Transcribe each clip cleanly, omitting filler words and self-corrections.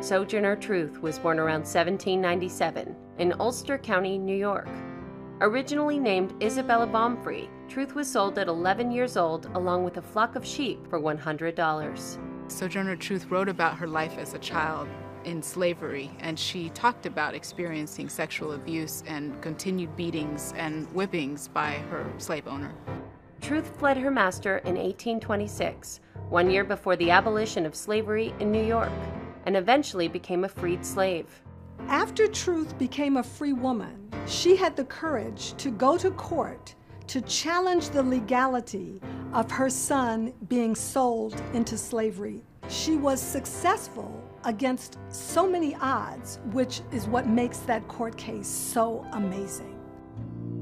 Sojourner Truth was born around 1797 in Ulster County, New York. Originally named Isabella Baumfree, Truth was sold at 11 years old along with a flock of sheep for $100. Sojourner Truth wrote about her life as a child in slavery, and she talked about experiencing sexual abuse and continued beatings and whippings by her slave owner. Truth fled her master in 1826, 1 year before the abolition of slavery in New York, and eventually became a freed slave. After Truth became a free woman, she had the courage to go to court to challenge the legality of her son being sold into slavery. She was successful against so many odds, which is what makes that court case so amazing.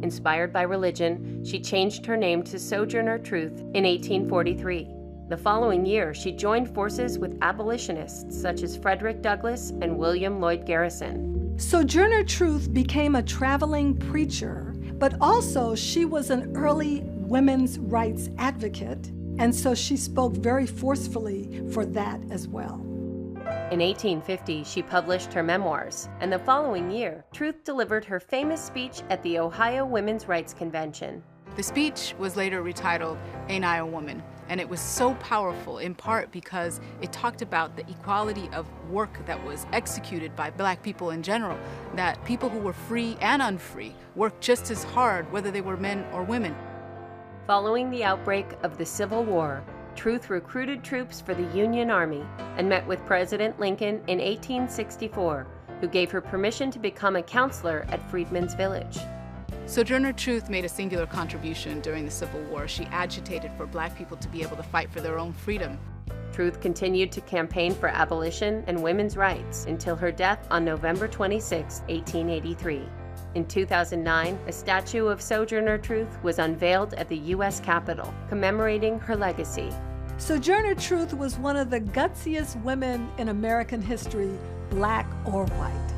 Inspired by religion, she changed her name to Sojourner Truth in 1843. The following year, she joined forces with abolitionists such as Frederick Douglass and William Lloyd Garrison. Sojourner Truth became a traveling preacher, but also she was an early women's rights advocate, and so she spoke very forcefully for that as well. In 1850, she published her memoirs, and the following year, Truth delivered her famous speech at the Ohio Women's Rights Convention. The speech was later retitled, "Ain't I a Woman?" And it was so powerful in part because it talked about the equality of work that was executed by Black people in general, that people who were free and unfree worked just as hard whether they were men or women. Following the outbreak of the Civil War, Truth recruited troops for the Union Army and met with President Lincoln in 1864, who gave her permission to become a counselor at Freedmen's Village. Sojourner Truth made a singular contribution during the Civil War. She agitated for Black people to be able to fight for their own freedom. Truth continued to campaign for abolition and women's rights until her death on November 26, 1883. In 2009, a statue of Sojourner Truth was unveiled at the U.S. Capitol, commemorating her legacy. Sojourner Truth was one of the gutsiest women in American history, Black or white.